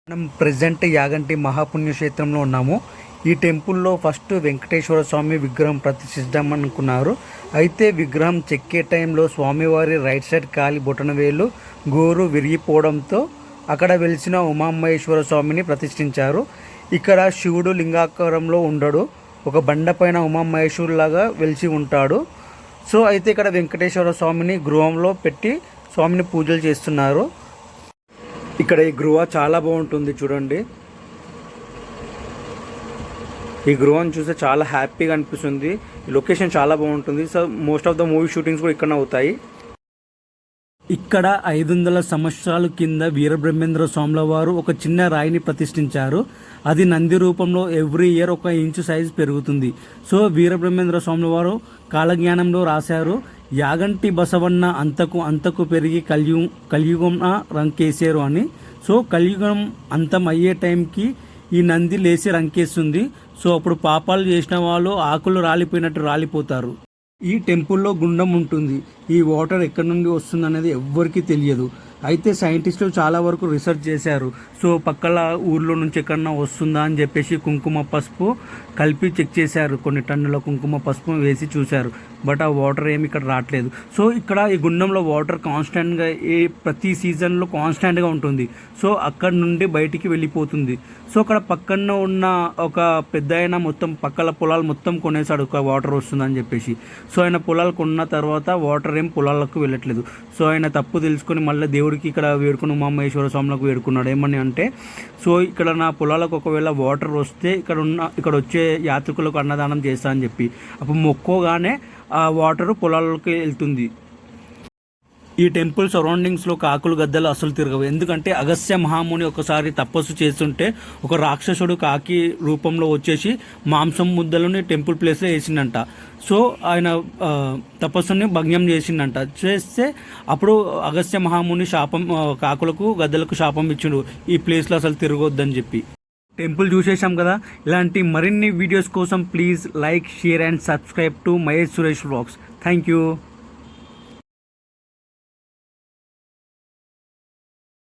మనం ప్రెజెంట్ యాగంటి మహాపుణ్యక్షేత్రంలో ఉన్నాము. ఈ టెంపుల్లో ఫస్ట్ వెంకటేశ్వర స్వామి విగ్రహం ప్రతిష్ఠిద్దాం అనుకున్నారు. అయితే విగ్రహం చెక్కే టైంలో స్వామివారి రైట్ సైడ్ కాలి బొటనవేలు గోరు విరిగిపోవడంతో అక్కడ వెలిసిన ఉమామహేశ్వర స్వామిని ప్రతిష్ఠించారు. ఇక్కడ శివుడు లింగాకారంలో ఉండడు, ఒక బండపైన ఉమామహేశ్వరులాగా వెలిసి ఉంటాడు. సో అయితే ఇక్కడ వెంకటేశ్వర స్వామిని గృహంలో పెట్టి స్వామిని పూజలు చేస్తున్నారు. ఇక్కడ ఈ గృహ చాలా బాగుంటుంది చూడండి. ఈ గృహను చూస్తే చాలా హ్యాపీగా అనిపిస్తుంది. ఈ లొకేషన్ చాలా బాగుంటుంది. So most of the movie shootings కూడా ఇక్కడ అవుతాయి. ఇక్కడ 500 సంవత్సరాల కింద వీరబ్రహ్మేంద్ర స్వాముల వారు ఒక చిన్న రాయిని ప్రతిష్ఠించారు. అది నంది రూపంలో ఎవ్రీ ఇయర్ 1 ఇంచు సైజు పెరుగుతుంది. సో వీరబ్రహ్మేంద్ర స్వాముల వారు కాలజ్ఞానంలో రాశారు, యాగంటి బసవన్న అంతకు పెరిగి కలియుగం రంకేశారు అని. సో కలియుగం అంతం అయ్యే టైంకి ఈ నంది లేచి రంకేస్తుంది. సో అప్పుడు పాపాలు చేసిన వాళ్ళు ఆకులు రాలిపోయినట్టు రాలిపోతారు. ఈ టెంపుల్లో గుండం ఉంటుంది. ఈ వాటర్ ఎక్కడి నుండి వస్తుంది అనేది ఎవ్వరికీ తెలియదు. అయితే సైంటిస్టులు చాలా వరకు రీసెర్చ్ చేశారు. సో పక్కల ఊర్లో నుంచి ఎక్కడన్నా వస్తుందా అని చెప్పేసి కుంకుమ పసుపు కలిపి చెక్ చేశారు. కొన్ని టన్నుల కుంకుమ పసుపు వేసి చూశారు. బట్ ఆ వాటర్ ఏమి ఇక్కడ రావట్లేదు. సో ఇక్కడ ఈ గుండంలో వాటర్ కాన్స్టెంట్గా ప్రతి సీజన్లో కాన్స్టెంట్గా ఉంటుంది. సో అక్కడ నుండి బయటికి వెళ్ళిపోతుంది. సో అక్కడ పక్కన ఉన్న ఒక పెద్ద ఆయన మొత్తం పక్కల పొలాలు మొత్తం కొనేసాడు ఒక వాటర్ వస్తుందని చెప్పేసి. సో ఆయన పొలాలు కొన్న తర్వాత వాటర్ ఏం పొలాలకు వెళ్ళట్లేదు. సో ఆయన తప్పు తెలుసుకొని మళ్ళీ దేవుడికి ఇక్కడ వేడుకుని ఉమామహేశ్వర స్వాములకు వేడుకున్నాడు. ఏమని అంటే, సో ఇక్కడ నా పొలాలకు ఒకవేళ వాటర్ వస్తే ఇక్కడ వచ్చే యాత్రికులకు అన్నదానం చేస్తా అని చెప్పి అప్పుడు మొక్కోగానే ఆ వాటర్ పొలాలకు వెళ్తుంది. ఈ టెంపుల్ సరౌండింగ్స్లో కాకులు గద్దలు అసలు తిరగవు. ఎందుకంటే అగస్త్య మహాముని ఒకసారి తపస్సు చేస్తుంటే ఒక రాక్షసుడు కాకి రూపంలో వచ్చేసి మాంసం ముద్దలని టెంపుల్ ప్లేస్లో వేసిండంట. సో ఆయన తపస్సుని భంగం చేసిండంట. చేస్తే అప్పుడు అగస్త్య మహాముని శాపం కాకులకు గద్దలకు శాపం ఇచ్చిండు, ఈ ప్లేస్లో అసలు తిరగొద్దని చెప్పి. టెంపుల్ చూసేసాం కదా. ఇలాంటి మరిన్ని వీడియోస్ కోసం please like, share and subscribe to Mahesh Suresh vlogs. Thank you.